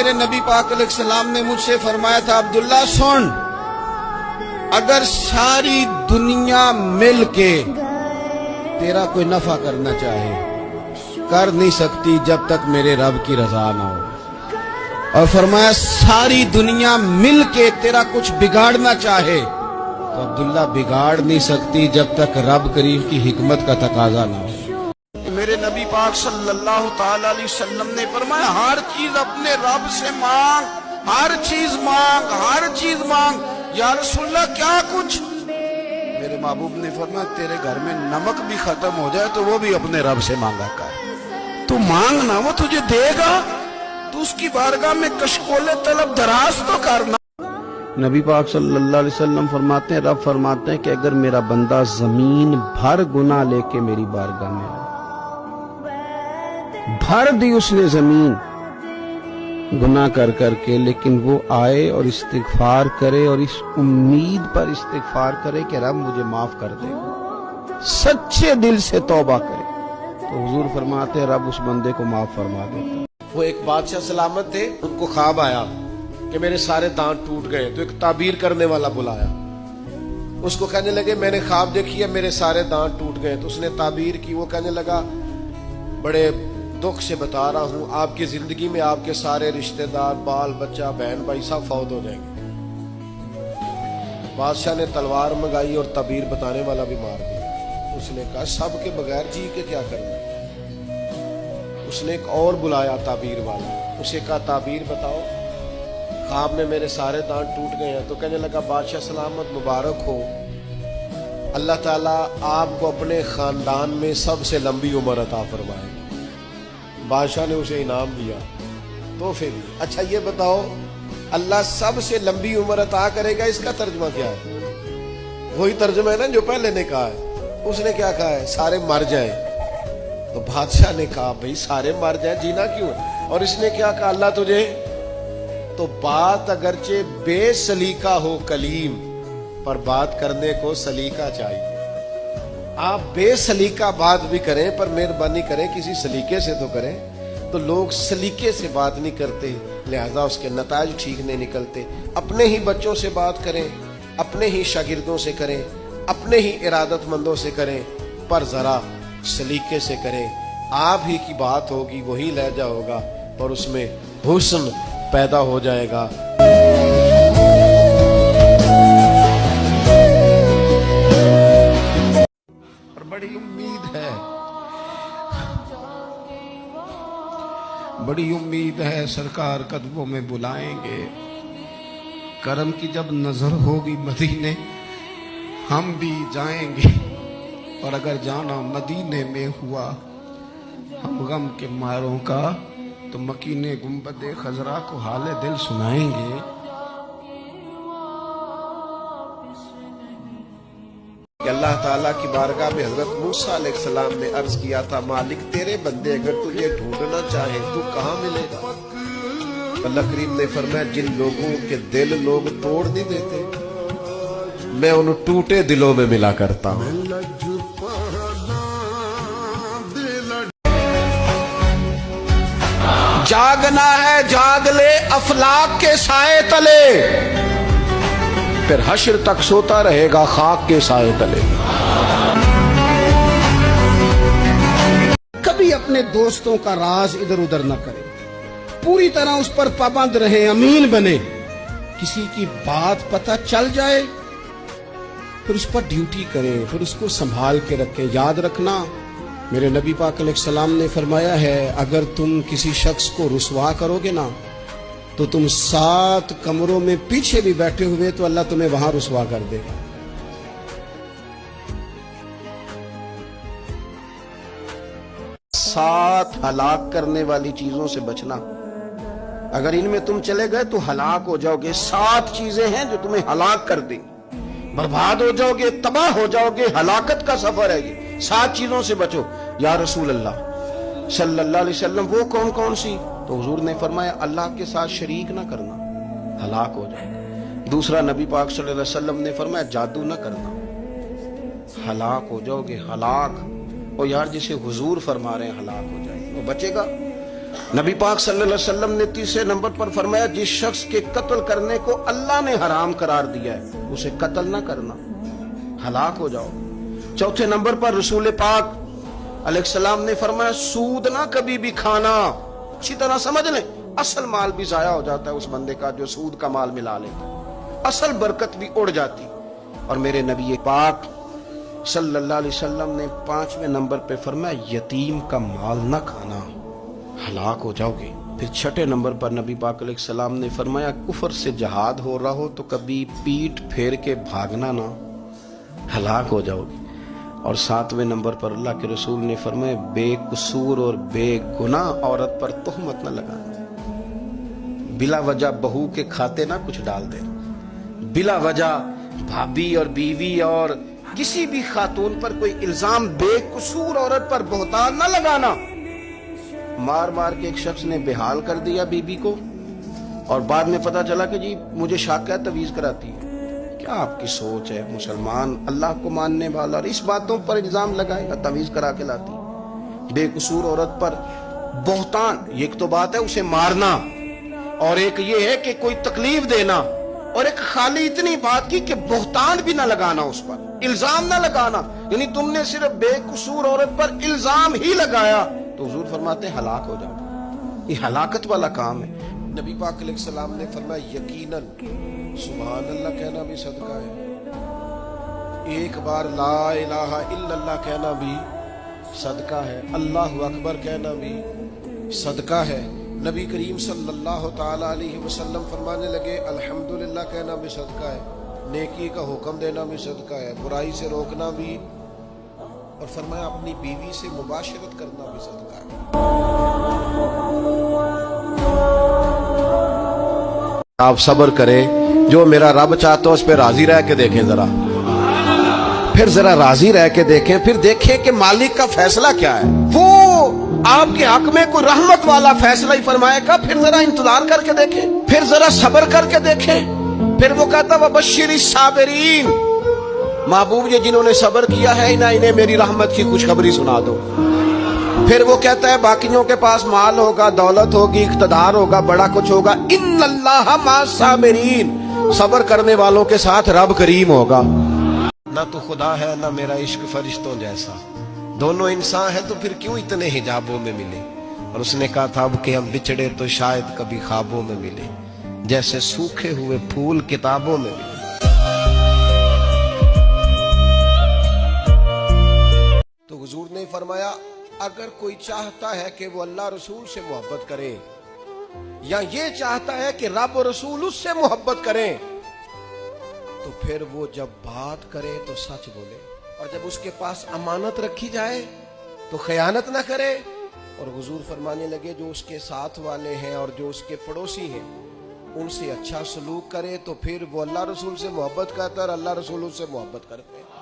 میرے نبی پاک علیہ السلام نے مجھ سے فرمایا تھا، عبداللہ سن، اگر ساری دنیا مل کے تیرا کوئی نفع کرنا چاہے، کر نہیں سکتی جب تک میرے رب کی رضا نہ ہو۔ اور فرمایا ساری دنیا مل کے تیرا کچھ بگاڑنا چاہے تو عبداللہ بگاڑ نہیں سکتی جب تک رب کریم کی حکمت کا تقاضا نہ ہو۔ میرے نبی پاک صلی اللہ تعالی علیہ وسلم نے فرمایا ہر چیز اپنے رب سے مانگ، ہر چیز مانگ، ہر چیز مانگ۔ یا رسول اللہ کیا کچھ؟ میرے محبوب نے فرمایا تیرے گھر میں نمک بھی ختم ہو جائے تو وہ بھی اپنے رب سے مانگا کر، تو مانگنا وہ تجھے دے گا، تو اس کی بارگاہ میں کشکول طلب دراز تو کرنا۔ نبی پاک صلی اللہ علیہ وسلم فرماتے ہیں، رب فرماتے ہیں کہ اگر میرا بندہ زمین بھر گناہ لے کے میری بارگاہ میں آئے، بھر دی اس نے زمین گناہ کر کر کے، لیکن وہ آئے اور استغفار کرے اور اس امید پر استغفار کرے کہ رب مجھے معاف کر دے گا، سچے دل سے توبہ کرے، تو حضور فرماتے ہیں رب اس بندے کو معاف فرما دیتا۔ وہ ایک بادشاہ سلامت تھے، ان کو خواب آیا کہ میرے سارے دانت ٹوٹ گئے، تو ایک تعبیر کرنے والا بلایا، اس کو کہنے لگے میں نے خواب دیکھی ہے میرے سارے دانت ٹوٹ گئے، تو اس نے تعبیر کی، وہ کہنے لگا بڑے دکھ سے بتا رہا ہوں آپ کی زندگی میں آپ کے سارے رشتہ دار، بال بچہ، بہن بھائی سب فوت ہو جائیں گے۔ بادشاہ نے تلوار منگائی اور تعبیر بتانے والا بھی مار دیا۔ اس نے کہا سب کے بغیر جی کے کیا کرنا۔ اس نے ایک اور بلایا تعبیر والا، اسے کہا تعبیر بتاؤ، خواب میں میرے سارے دانت ٹوٹ گئے ہیں، تو کہنے لگا بادشاہ سلامت مبارک ہو، اللہ تعالیٰ آپ کو اپنے خاندان میں سب سے لمبی عمر عطا فرمائے۔ بادشاہ نے اسے انعام دیا، تحفے دی۔ اچھا یہ بتاؤ اللہ سب سے لمبی عمر عطا کرے گا، اس کا ترجمہ کیا ہے؟ وہی ترجمہ ہے نا جو پہلے نے کہا ہے۔ اس نے کیا کہا ہے؟ سارے مر جائیں۔ تو بادشاہ نے کہا بھئی سارے مر جائیں جینا کیوں ہے؟ اور اس نے کیا کہا اللہ تجھے، تو بات اگرچہ بے سلیقہ ہو کلیم، پر بات کرنے کو سلیقہ چاہیے۔ آپ بے سلیقہ بات بھی کریں پر مہربانی کریں کسی سلیقے سے تو کریں۔ تو لوگ سلیقے سے بات نہیں کرتے، لہذا اس کے نتائج ٹھیک نہیں نکلتے۔ اپنے ہی بچوں سے بات کریں، اپنے ہی شاگردوں سے کریں، اپنے ہی ارادت مندوں سے کریں، پر ذرا سلیقے سے کریں۔ آپ ہی کی بات ہوگی، وہی لہجہ ہوگا، اور اس میں حسن پیدا ہو جائے گا۔ بڑی امید ہے سرکار قدموں میں بلائیں گے، کرم کی جب نظر ہوگی مدینے ہم بھی جائیں گے، اور اگر جانا مدینے میں ہوا ہم غم کے ماروں کا، تو مکین گنبد خضرا کو حال دل سنائیں گے۔ کہ اللہ تعالیٰ کی بارگاہ میں حضرت موسیٰ علیہ السلام نے عرض کیا تھا مالک تیرے بندے اگر تجھے ڈھونڈنا چاہے تو کہاں ملے گا؟ اللہ کریم نے فرمایا جن لوگوں کے دل لوگ توڑ نہیں دیتے میں ان ٹوٹے دلوں میں ملا کرتا ہوں۔ جاگنا ہے جاگ لے افلاک کے سائے تلے، پھر حشر تک سوتا رہے گا خاک کے سائے تلے۔ کبھی اپنے دوستوں کا راز ادھر ادھر نہ کریں، پوری طرح اس پر پابند رہیں، امین بنے۔ کسی کی بات پتہ چل جائے پھر اس پر ڈیوٹی کریں، پھر اس کو سنبھال کے رکھیں۔ یاد رکھنا میرے نبی پاک علیہ السلام نے فرمایا ہے اگر تم کسی شخص کو رسوا کرو گے نا تو تم 7 کمروں میں پیچھے بھی بیٹھے ہوئے تو اللہ تمہیں وہاں رسوا کر دے گا۔ 7 ہلاک کرنے والی چیزوں سے بچنا، اگر ان میں تم چلے گئے تو ہلاک ہو جاؤ گے۔ 7 چیزیں ہیں جو تمہیں ہلاک کر دیں، برباد ہو جاؤ گے، تباہ ہو جاؤ گے، ہلاکت کا سفر ہے یہ۔ 7 چیزوں سے بچو۔ یا رسول اللہ صلی اللہ علیہ وسلم وہ کون کون سی؟ تو حضور نے فرمایا اللہ کے ساتھ شریک نہ کرنا، ہلاک ہو جائے گا۔ دوسرا نبی پاک صلی اللہ علیہ وسلم نے فرمایا جادو نہ کرنا، ہلاک ہو جاؤ گے، ہلاک۔ اور یار جسے حضور فرما رہے ہیں ہلاک ہو جائے گا، وہ بچے گا۔ نبی پاک صلی اللہ علیہ وسلم نے تیسرے نمبر پر فرمایا جس شخص کے قتل کرنے کو اللہ نے حرام قرار دیا ہے اسے قتل نہ کرنا، ہلاک ہو جاؤ۔ چوتھے نمبر پر رسول پاک علیہ السلام نے فرمایا سود نہ کبھی بھی کھانا۔ اچھی طرح سمجھ لیں، اصل مال بھی ضائع ہو جاتا ہے اس بندے کا جو سود کا مال ملا لیتا ہے، اصل برکت بھی اڑ جاتی۔ اور میرے نبی پاک صلی اللہ علیہ وسلم نے پانچویں نمبر پہ فرمایا یتیم کا مال نہ کھانا، ہلاک ہو جاؤ گے۔ پھر چھٹے نمبر پر نبی پاک علیہ السلام نے فرمایا کفر سے جہاد ہو رہا ہو تو کبھی پیٹ پھیر کے بھاگنا نہ، ہلاک ہو جاؤ گے۔ اور ساتویں نمبر پر اللہ کے رسول نے فرمایا بے قصور اور بے گناہ عورت پر تہمت نہ لگانا، بلا وجہ بہو کے کھاتے نہ کچھ ڈال دے، بلا وجہ بھابھی اور بیوی اور کسی بھی خاتون پر کوئی الزام بے قصور عورت پر بہتان نہ لگانا۔ مار مار کے ایک شخص نے بحال کر دیا بیوی کو اور بعد میں پتا چلا کہ جی مجھے شک ہے تویز کراتی ہے۔ کیا آپ کی سوچ ہے؟ مسلمان اللہ کو ماننے والا اور اس باتوں پر الزام لگائے گا تویز کرا کے لاتی؟ بے قصور عورت پر بہتان، ایک تو بات ہے اسے مارنا اور ایک یہ ہے کہ کوئی تکلیف دینا، اور ایک خالی اتنی بات کی کہ بہتان بھی نہ لگانا، اس پر الزام نہ لگانا، یعنی تم نے صرف بے قصور عورت پر الزام ہی لگایا تو حضور فرماتے ہیں ہلاک ہو جاؤ۔ یہ ہلاکت والا کام ہے۔ نبی پاک علیہ السلام نے فرمایا یقیناً سبحان اللہ کہنا بھی صدقہ ہے، ایک بار لا الہ الا اللہ کہنا بھی صدقہ ہے، اللہ اکبر کہنا بھی صدقہ ہے۔ نبی کریم صلی اللہ تعالی علیہ وسلم فرمانے لگے الحمدللہ کہنا بھی صدقہ ہے، نیکی کا حکم دینا بھی صدقہ ہے، برائی سے روکنا بھی، اور فرمایا اپنی بیوی سے مباشرت کرنا بھی صدقہ ہے۔ آپ صبر کریں، جو میرا رب چاہتا ہے اس پہ راضی رہ کے دیکھیں، پھر ذرا راضی رہ کے دیکھیں، پھر دیکھیں کہ مالک کا فیصلہ کیا ہے۔ وہ آپ کے حق میں کوئی رحمت والا فیصلہ ہی فرمائے گا، پھر ذرا انتظار کر کے دیکھیں، پھر ذرا صبر کر کے دیکھیں۔ پھر وہ کہتا وبشر الصابرین، محبوب یہ جنہوں نے صبر کیا ہے انہیں میری رحمت کی خوشخبری سنا دو۔ پھر وہ کہتا ہے باقیوں کے پاس مال ہوگا، دولت ہوگی، اقتدار ہوگا، بڑا کچھ ہوگا، ان اللہ مع الصابرین، صبر کرنے والوں کے ساتھ رب کریم ہوگا۔ نہ تو خدا ہے نہ میرا عشق فرشتوں جیسا، دونوں انسان ہیں تو پھر کیوں اتنے حجابوں میں ملے؟ اور اس نے کہا تھا اب کہ ہم بچھڑے تو شاید کبھی خوابوں میں ملے، جیسے سوکھے ہوئے پھول کتابوں میں ملے۔ تو حضور نے فرمایا اگر کوئی چاہتا ہے کہ وہ اللہ رسول سے محبت کرے، یا یہ چاہتا ہے کہ رب و رسول اس سے محبت کریں، تو پھر وہ جب بات کرے تو سچ بولے، اور جب اس کے پاس امانت رکھی جائے تو خیانت نہ کرے۔ اور حضور فرمانے لگے جو اس کے ساتھ والے ہیں اور جو اس کے پڑوسی ہیں ان سے اچھا سلوک کرے تو پھر وہ اللہ رسول سے محبت کرتا ہے اور اللہ رسول اس سے محبت کرتے ہیں۔